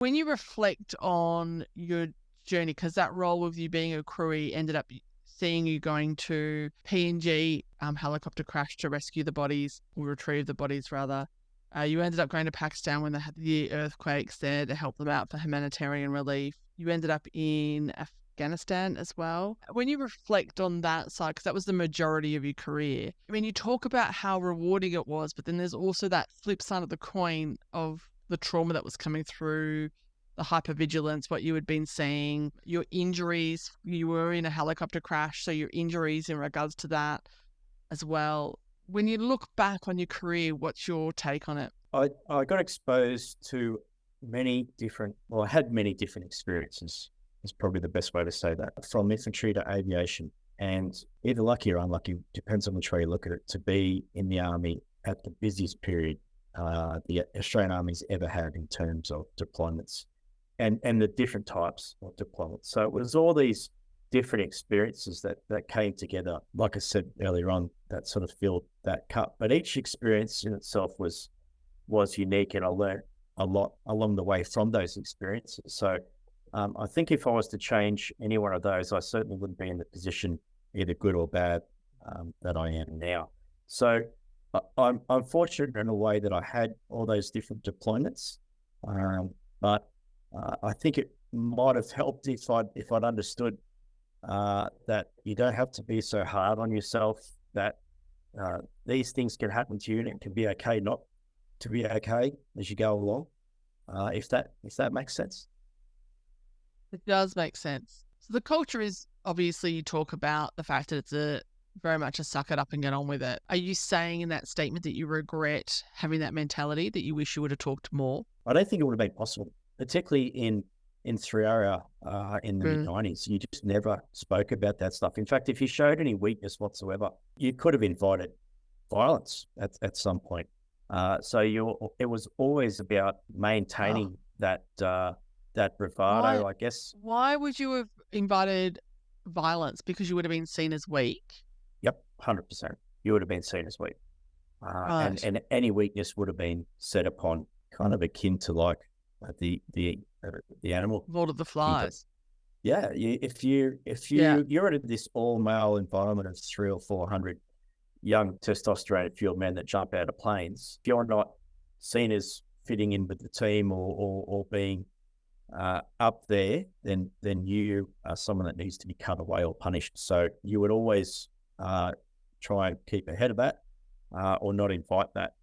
When you reflect on your journey, because that role with you being a crewie ended up seeing you going to PNG helicopter crash to rescue the bodies, or retrieve the bodies rather. You ended up going to Pakistan when they had the earthquakes there to help them out for humanitarian relief. You ended up in Afghanistan as well. When you reflect on that side, because that was the majority of your career, I mean, you talk about how rewarding it was, but then there's also that flip side of the coin of the trauma that was coming through, the hypervigilance, what you had been seeing, your injuries. You were in a helicopter crash, so your injuries in regards to that as well. When you look back on your career, what's your take on it? I got exposed to I had many different experiences, is probably the best way to say that, from infantry to aviation. And either lucky or unlucky, depends on which way you look at it, to be in the Army at the busiest period the Australian Army's ever had in terms of deployments and the different types of deployments. So it was all these different experiences that came together, like I said earlier on, that sort of filled that cup. But each experience in itself was unique, and I learned a lot along the way from those experiences. So I think if I was to change any one of those, I certainly wouldn't be in the position, either good or bad, that I am now. So I'm fortunate in a way that I had all those different deployments, but I think it might have helped if I'd understood that you don't have to be so hard on yourself, that these things can happen to you, and it can be okay not to be okay as you go along. If that makes sense. It does make sense. So the culture is, obviously, you talk about the fact that it's very much a suck it up and get on with it. Are you saying in that statement that you regret having that mentality, that you wish you would have talked more? I don't think it would have been possible, particularly in Triara in the mid-90s. You just never spoke about that stuff. In fact, if you showed any weakness whatsoever, you could have invited violence at some point. It was always about maintaining that bravado, I guess. Why would you have invited violence? Because you would have been seen as weak? Yep, 100%. You would have been seen as weak. Right. And any weakness would have been set upon, kind of akin to like the animal. Lord of the Flies. Yeah, if you're in this all male environment of 300 or 400 young testosterone fueled men that jump out of planes, if you're not seen as fitting in with the team or being up there, then you are someone that needs to be cut away or punished. So you would always try and keep ahead of that, or not invite that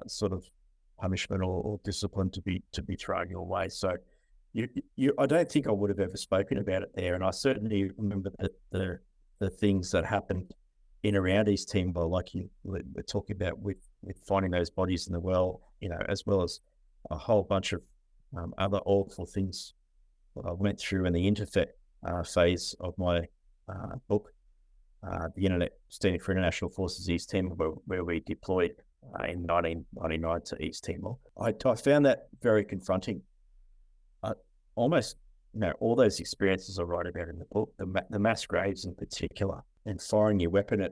sort of punishment or discipline to be thrown your way. So I don't think I would have ever spoken about it there. And I certainly remember the things that happened in around East Timor, like you were talking about with finding those bodies in the well, as well as a whole bunch of other awful things that I went through in the interfet phase of my book, The Internet Standing for International Forces East Timor, where we deployed in 1999 to East Timor. I found that very confronting. Almost, all those experiences I write about in the book, the mass graves in particular, and firing your weapon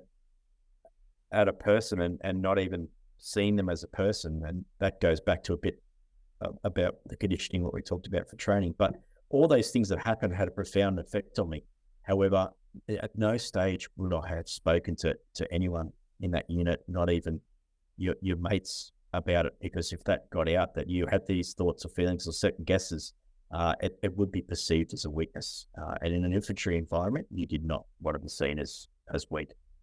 at a person and not even seeing them as a person. And that goes back to a bit about the conditioning, what we talked about for training. But all those things that happened had a profound effect on me. However, at no stage would I have spoken to anyone in that unit, not even your mates, about it, because if that got out that you had these thoughts or feelings or second guesses, it would be perceived as a weakness. And in an infantry environment, you did not want to be seen as weak.